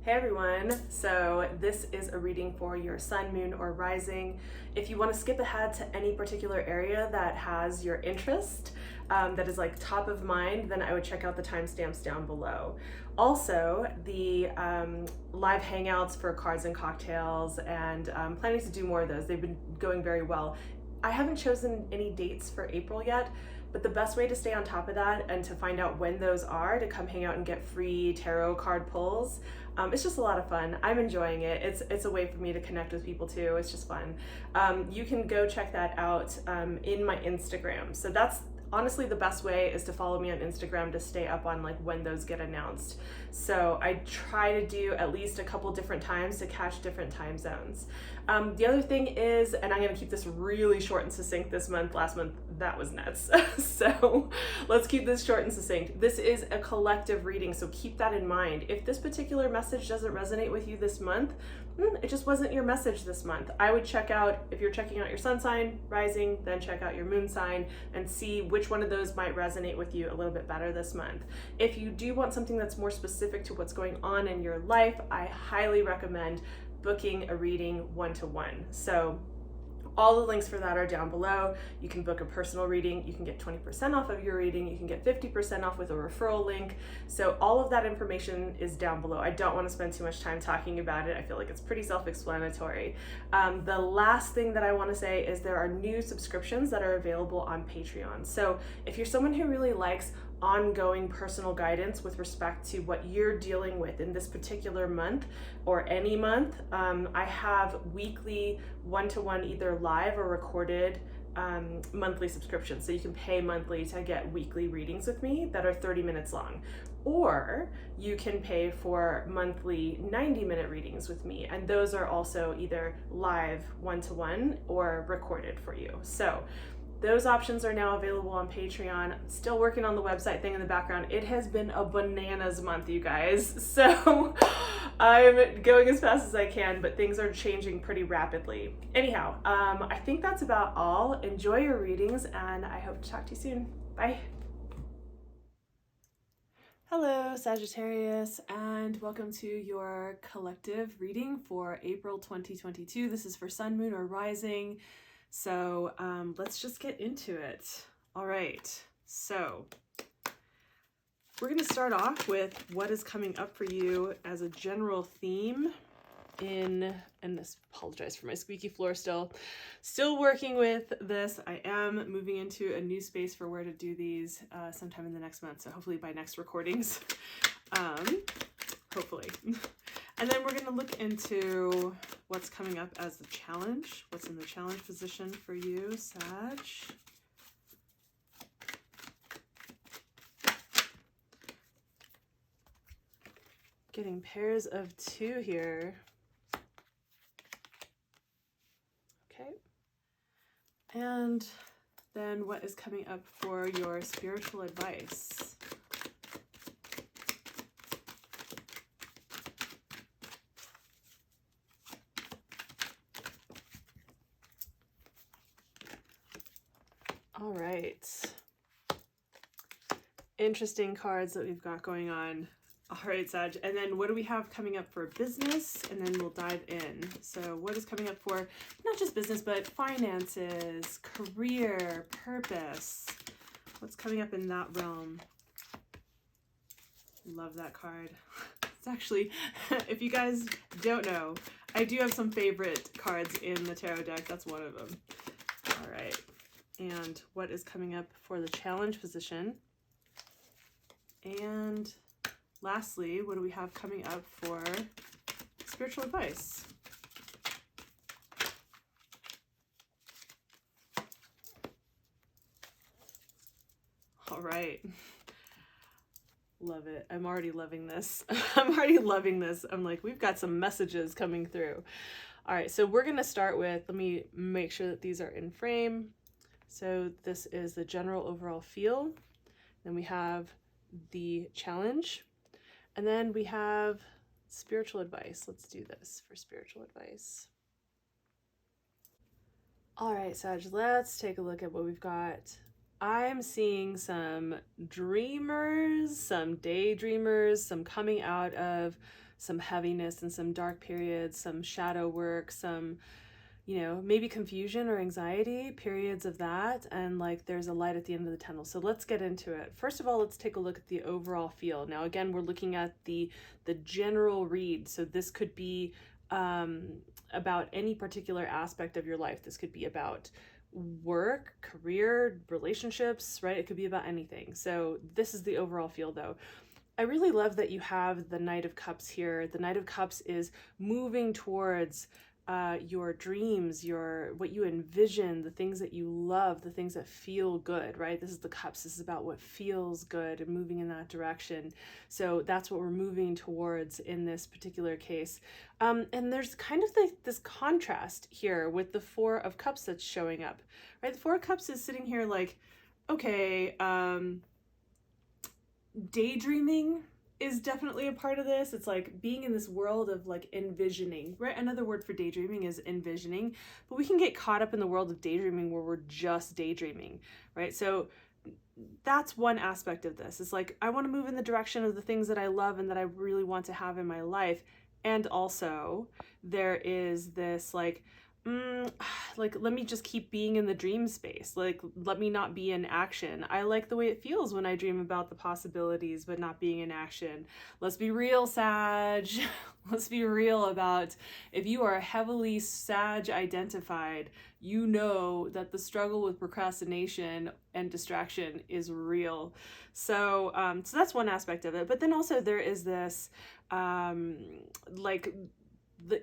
Hey everyone, so this is a reading for your sun, moon, or rising. If you want to skip ahead to any particular area that has your interest, that is like top of mind, then I would check out the timestamps down below. Also, the live hangouts for cards and cocktails, and planning to do more of those. They've been going very well. I haven't chosen any dates for April yet, but the best way to stay on top of that and to find out when those are, to come hang out and get free tarot card pulls. It's just a lot of fun. I'm enjoying it. It's a way for me to connect with people too. It's just fun. You can go check that out in my Instagram. So that's honestly the best way, is to follow me on Instagram to stay up on like when those get announced. So I try to do at least a couple different times to catch different time zones. The other thing is, and I'm gonna keep this really short and succinct this month, last month that was nuts. So let's keep this short and succinct. This is a collective reading, so keep that in mind. If this particular message doesn't resonate with you this month, it just wasn't your message this month. I would check out, if you're checking out your sun sign, rising, then check out your moon sign and see which one of those might resonate with you a little bit better this month. If you do want something that's more specific to what's going on in your life, I highly recommend booking a reading one-to-one. So all the links for that are down below. You can book a personal reading. You can get 20% off of your reading. You can get 50% off with a referral link. So all of that information is down below. I don't want to spend too much time talking about it. I feel like it's pretty self-explanatory. The last thing that I want to say is there are new subscriptions that are available on Patreon. So if you're someone who really likes ongoing personal guidance with respect to what you're dealing with in this particular month or any month, I have weekly one-to-one, either live or recorded monthly subscriptions. So you can pay monthly to get weekly readings with me that are 30 minutes long, or you can pay for monthly 90-minute readings with me, and those are also either live one-to-one or recorded for you. So those options are now available on Patreon. Still working on the website thing in the background. It has been a bananas month, you guys. So I'm going as fast as I can, but things are changing pretty rapidly. Anyhow, I think that's about all. Enjoy your readings, and I hope to talk to you soon. Bye. Hello, Sagittarius, and welcome to your collective reading for April 2022. This is for sun, moon, or rising. So let's just get into it. All right, so we're going to start off with what is coming up for you as a general theme and this, apologize for my squeaky floor, still working with this. I am moving into a new space for where to do these sometime in the next month, so hopefully by next recordings, hopefully. And then we're going to look into what's coming up as the challenge, what's in the challenge position for you, Sag. Getting pairs of 2 here. Okay. And then what is coming up for your spiritual advice? All right. Interesting cards that we've got going on. All right, Sag. And then what do we have coming up for business? And then we'll dive in. So what is coming up for not just business, but finances, career, purpose? What's coming up in that realm? Love that card. It's actually, if you guys don't know, I do have some favorite cards in the tarot deck. That's one of them. All right. And what is coming up for the challenge position? And lastly, what do we have coming up for spiritual advice? All right. Love it. I'm already loving this. I'm already loving this. I'm like, we've got some messages coming through. All right, so we're going to start with, let me make sure that these are in frame. So this is the general overall feel. Then we have the challenge. And then we have spiritual advice. Let's do this for spiritual advice. All right, Sag, let's take a look at what we've got. I'm seeing some dreamers, some daydreamers, some coming out of some heaviness and some dark periods, some shadow work, some, you know, maybe confusion or anxiety, periods of that. And like there's a light at the end of the tunnel. So let's get into it. First of all, let's take a look at the overall feel. Now, again, we're looking at the general read. So this could be about any particular aspect of your life. This could be about work, career, relationships, right? It could be about anything. So this is the overall feel though. I really love that you have the Knight of Cups here. The Knight of Cups is moving towards your dreams, what you envision, the things that you love, the things that feel good, right? This is the Cups. This is about what feels good and moving in that direction. So that's what we're moving towards in this particular case. And there's kind of like this contrast here with the Four of Cups that's showing up, right? The Four of Cups is sitting here like, okay, daydreaming is definitely a part of this. It's like being in this world of like envisioning, right? Another word for daydreaming is envisioning, but we can get caught up in the world of daydreaming where we're just daydreaming, right? So that's one aspect of this. It's like, I want to move in the direction of the things that I love and that I really want to have in my life. And also there is this like, let me just keep being in the dream space. Like, let me not be in action. I like the way it feels when I dream about the possibilities, but not being in action. Let's be real, Sag. Let's be real about, if you are heavily Sag identified, you know that the struggle with procrastination and distraction is real. So, so that's one aspect of it. But then also there is this,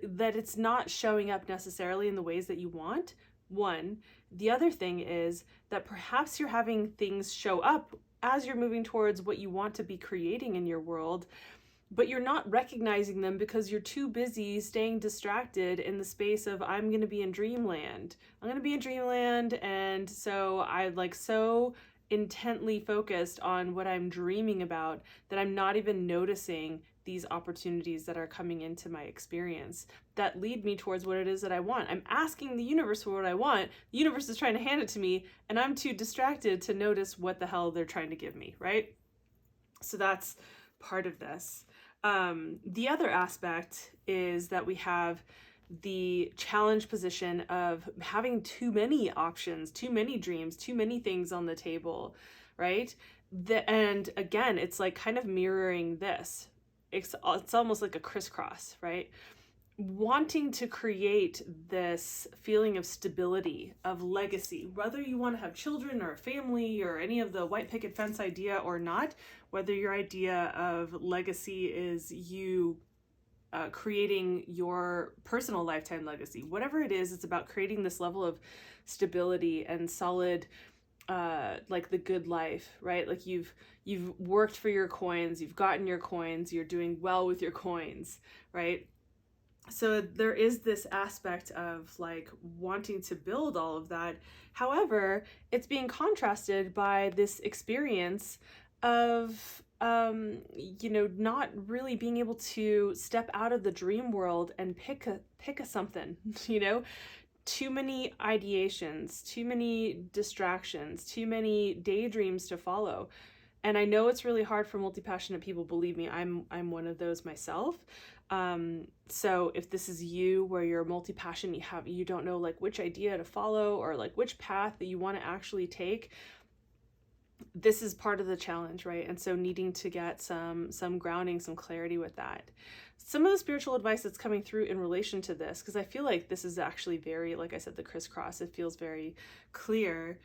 that it's not showing up necessarily in the ways that you want. One, the other thing is that perhaps you're having things show up as you're moving towards what you want to be creating in your world, but you're not recognizing them because you're too busy staying distracted in the space of, I'm going to be in dreamland. I'm going to be in dreamland. And so I like so intently focused on what I'm dreaming about that I'm not even noticing these opportunities that are coming into my experience that lead me towards what it is that I want. I'm asking the universe for what I want. The universe is trying to hand it to me, and I'm too distracted to notice what the hell they're trying to give me, right? So that's part of this. The other aspect is that we have the challenge position of having too many options, too many dreams, too many things on the table, right? And again, it's like kind of mirroring this. It's almost like a crisscross, right? Wanting to create this feeling of stability, of legacy, whether you want to have children or a family or any of the white picket fence idea or not, whether your idea of legacy is you creating your personal lifetime legacy, whatever it is, it's about creating this level of stability and solid, like the good life, right? Like you've worked for your coins, you've gotten your coins, you're doing well with your coins, right? So there is this aspect of like wanting to build all of that. However, it's being contrasted by this experience of not really being able to step out of the dream world and pick a something, too many ideations, too many distractions, too many daydreams to follow. And I know it's really hard for multi-passionate people. Believe me, I'm one of those myself. So if this is you, where you're multi-passionate, you don't know like which idea to follow or like which path that you want to actually take, this is part of the challenge, right? And so needing to get some grounding, some clarity with that. Some of the spiritual advice that's coming through in relation to this, because I feel like this is actually very, like I said, the crisscross, it feels very clear.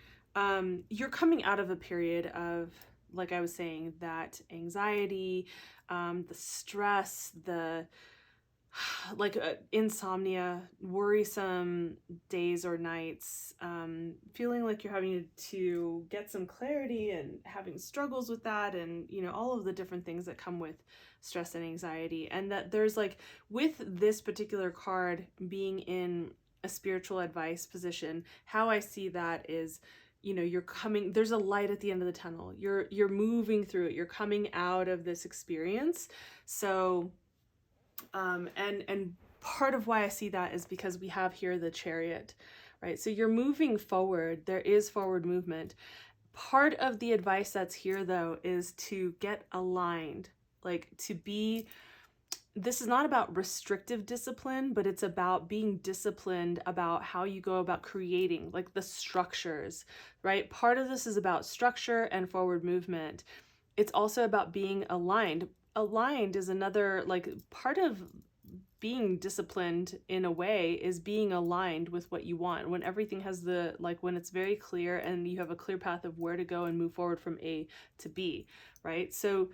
You're coming out of a period of, like I was saying, that anxiety, the stress, the insomnia, worrisome days or nights, feeling like you're having to get some clarity and having struggles with that, and all of the different things that come with stress and anxiety. And that there's like, with this particular card being in a spiritual advice position, how I see that is, there's a light at the end of the tunnel. You're moving through it. You're coming out of this experience. So and part of why I see that is because we have here the Chariot, right? So you're moving forward. There is forward movement. Part of the advice that's here though is to get aligned, like to be this is not about restrictive discipline, but it's about being disciplined about how you go about creating, like the structures, right? Part of this is about structure and forward movement. It's also about being aligned. Aligned is another, like, part of being disciplined in a way is being aligned with what you want. When everything has the, like, when it's very clear and you have a clear path of where to go and move forward from A to B, right? So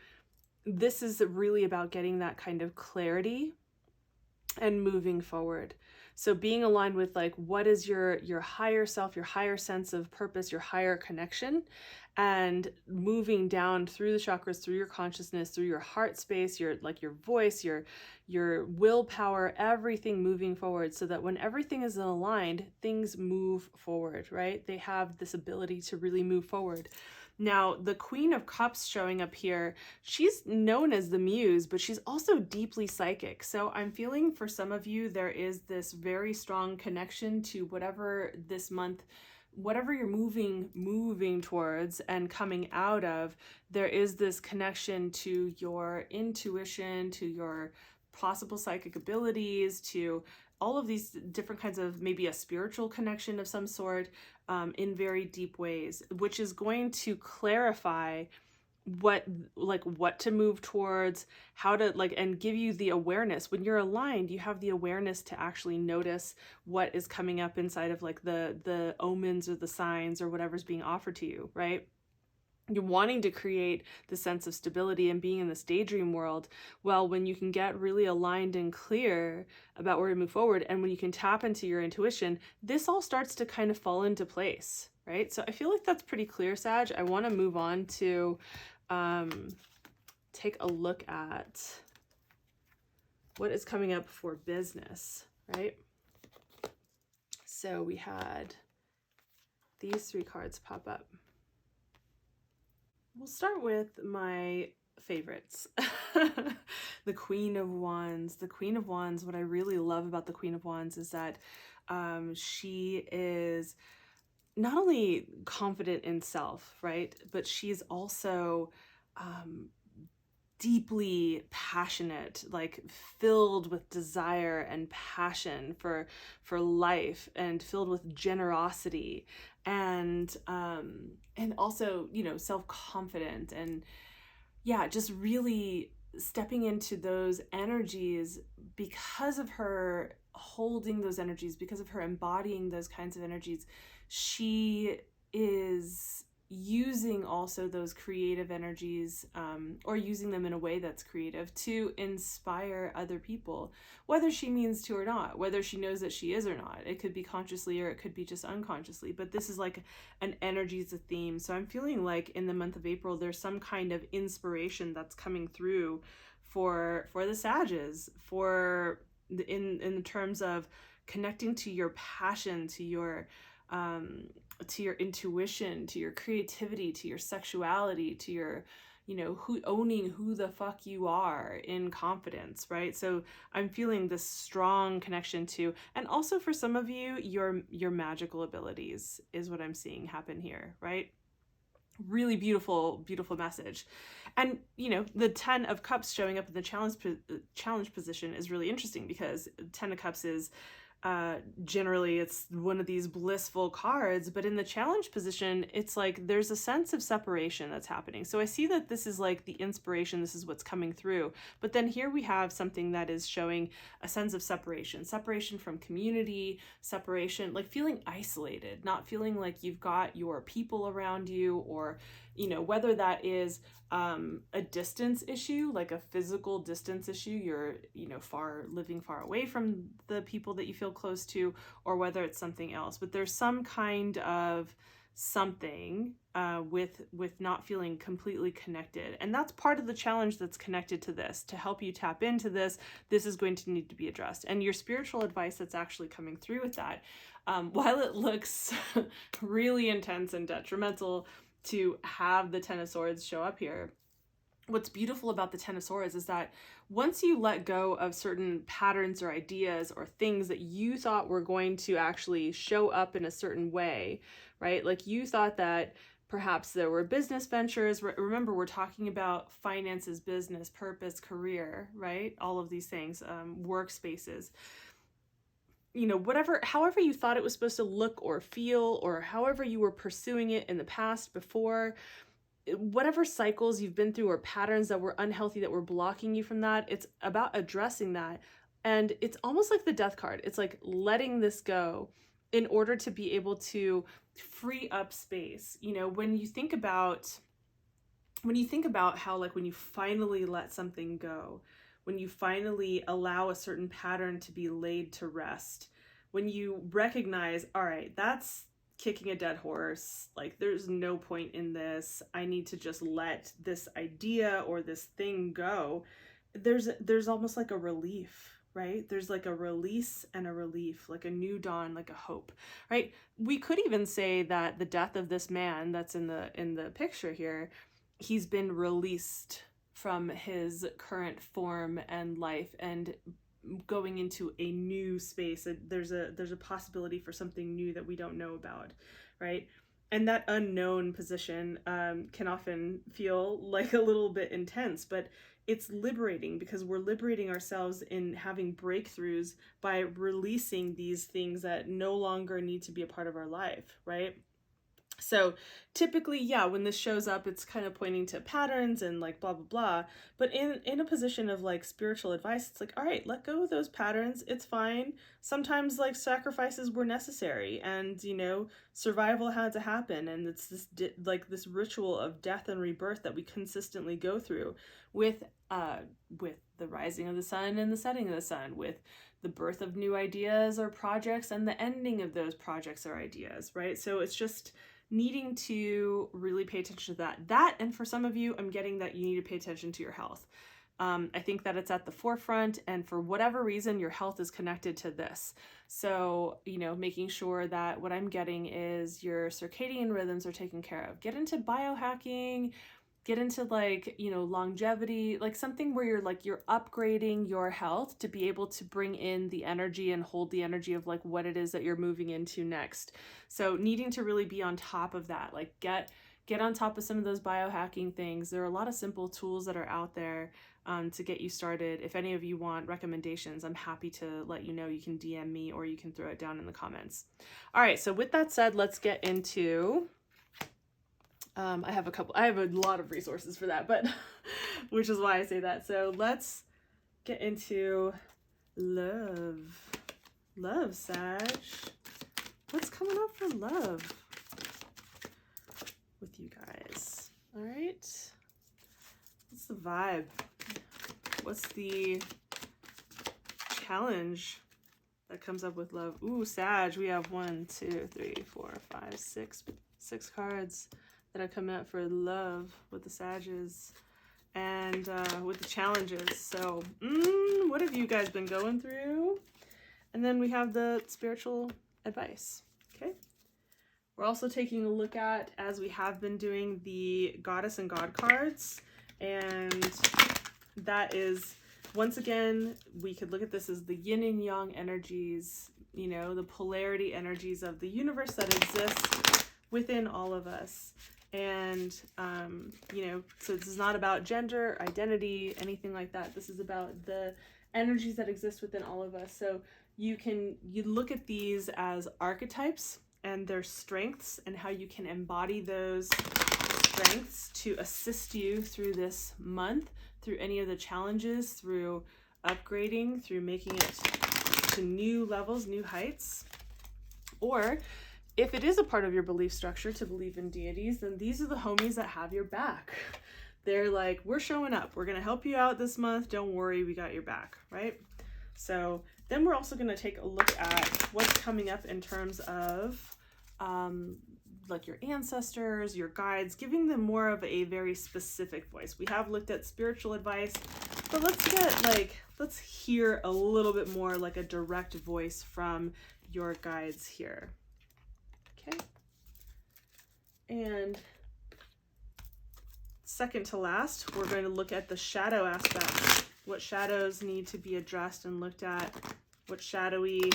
this is really about getting that kind of clarity and moving forward. So being aligned with, like, what is your higher self, your higher sense of purpose, your higher connection, and moving down through the chakras, through your consciousness, through your heart space, your, like, your voice, your willpower, everything moving forward, so that when everything is aligned, things move forward, right? They have this ability to really move forward. Now, the Queen of Cups showing up here, she's known as the muse, but she's also deeply psychic. So I'm feeling for some of you, there is this very strong connection to whatever this month, whatever you're moving towards and coming out of, there is this connection to your intuition, to your possible psychic abilities, to all of these different kinds of, maybe a spiritual connection of some sort, in very deep ways, which is going to clarify what to move towards, how to, like, and give you the awareness. When you're aligned, you have the awareness to actually notice what is coming up inside of, like, the omens or the signs or whatever's being offered to you, right? You're wanting to create the sense of stability and being in this daydream world. Well, when you can get really aligned and clear about where to move forward, and when you can tap into your intuition, this all starts to kind of fall into place, right? So I feel like that's pretty clear, Sag. I want to move on to take a look at what is coming up for business, right? So we had these three cards pop up. We'll start with my favorites. The Queen of Wands. The Queen of Wands, what I really love about the Queen of Wands is that she is not only confident in self, right? But she's also deeply passionate, like filled with desire and passion for life, and filled with generosity, and also, you know, self-confident, and yeah, just really stepping into those energies because of her holding those energies, because of her embodying those kinds of energies. She is using also those creative energies, or using them in a way that's creative to inspire other people, whether she means to or not, whether she knows that she is or not. It could be consciously or it could be just unconsciously, but this is like an energy is a theme. So I'm feeling like in the month of April, there's some kind of inspiration that's coming through for the Sages, for in terms of connecting to your passion, to your intuition, to your creativity, to your sexuality, to your, you know, owning who the fuck you are in confidence, right? So I'm feeling this strong connection to, and also for some of you, your magical abilities is what I'm seeing happen here, right? Really beautiful, beautiful message. And, you know, the 10 of Cups showing up in the challenge position is really interesting, because 10 of Cups is generally it's one of these blissful cards, but in the challenge position, it's like there's a sense of separation that's happening. So I see that this is like the inspiration, this is what's coming through, but then here we have something that is showing a sense of separation from community, separation, like feeling isolated, not feeling like you've got your people around you, or, you know, whether that is a distance issue, like a physical distance issue, you're, you know, living far away from the people that you feel close to, or whether it's something else. But there's some kind of something with not feeling completely connected, and that's part of the challenge that's connected to this. To help you tap into this is going to need to be addressed, and your spiritual advice that's actually coming through with that, while it looks really intense and detrimental to have the 10 of Swords show up here, what's beautiful about the 10 of Swords is that once you let go of certain patterns or ideas or things that you thought were going to actually show up in a certain way, right? Like you thought that Perhaps there were business ventures. Remember, we're talking about finances, business, purpose, career, right? All of these things, workspaces. Whatever, however you thought it was supposed to look or feel, or however you were pursuing it in the past before, whatever cycles you've been through or patterns that were unhealthy that were blocking you from that, it's about addressing that. And it's almost like the death card. It's like letting this go in order to be able to free up space. When you think about how, like, when you finally let something go, when you finally allow a certain pattern to be laid to rest, when you recognize, all right, that's kicking a dead horse, like there's no point in this, I need to just let this idea or this thing go, there's almost like a relief, right? There's like a release and a relief, like a new dawn, like a hope, right? We could even say that the death of this man that's in the picture here, he's been released from his current form and life and going into a new space. There's a possibility for something new that we don't know about, right? And that unknown position can often feel like a little bit intense, but it's liberating, because we're liberating ourselves in having breakthroughs by releasing these things that no longer need to be a part of our life, right? So typically, yeah, when this shows up, it's kind of pointing to patterns and like blah, blah, blah. But in a position of like spiritual advice, it's like, all right, let go of those patterns. It's fine. Sometimes like sacrifices were necessary, and, survival had to happen. And it's this ritual of death and rebirth that we consistently go through with the rising of the sun and the setting of the sun, with the birth of new ideas or projects and the ending of those projects or ideas, right? So it's just needing to really pay attention to that. And for some of you, I'm getting that you need to pay attention to your health. I think that it's at the forefront, and for whatever reason, your health is connected to this. So, making sure that what I'm getting is your circadian rhythms are taken care of. Get into biohacking, get into longevity, like something where you're upgrading your health to be able to bring in the energy and hold the energy of like what it is that you're moving into next. So needing to really be on top of that, like get on top of some of those biohacking things. There are a lot of simple tools that are out there to get you started. If any of you want recommendations, I'm happy to let you know. You can DM me or you can throw it down in the comments. All right, so with that said, let's get into I have a lot of resources for that, but which is why I say that. So let's get into love. Love, Sag. What's coming up for love with you guys? All right. What's the vibe? What's the challenge that comes up with love? Ooh, Sag. We have 1, 2, 3, 4, 5, 6 cards that are coming up for love with the Sages and with the challenges. So what have you guys been going through? And then we have the spiritual advice. Okay, we're also taking a look at, as we have been doing, the goddess and god cards, and that is, once again, we could look at this as the yin and yang energies, the polarity energies of the universe that exist within all of us. And, so this is not about gender, identity, anything like that. This is about the energies that exist within all of us. So you look at these as archetypes and their strengths, and how you can embody those strengths to assist you through this month, through any of the challenges, through upgrading, through making it to new levels, new heights. Or if it is a part of your belief structure to believe in deities, then these are the homies that have your back. They're like, we're showing up. We're going to help you out this month. Don't worry, we got your back, right? So then we're also going to take a look at what's coming up in terms of like your ancestors, your guides, giving them more of a very specific voice. We have looked at spiritual advice, but let's hear a little bit more like a direct voice from your guides here. Okay. And second to last, we're going to look at the shadow aspects. What shadows need to be addressed and looked at, what shadowy,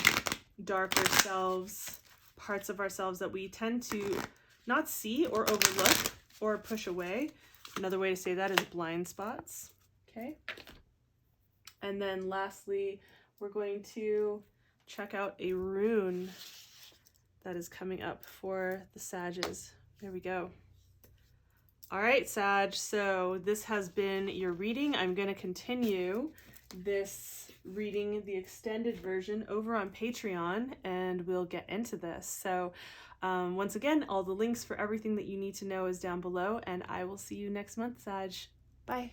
darker selves, parts of ourselves that we tend to not see or overlook or push away. Another way to say that is blind spots. Okay. And then lastly, we're going to check out a rune that is coming up for the Sages. There we go. All right, Sag, so this has been your reading. I'm going to continue this reading, the extended version, over on Patreon, and we'll get into this. So once again, all the links for everything that you need to know is down below, and I will see you next month, Sag. Bye.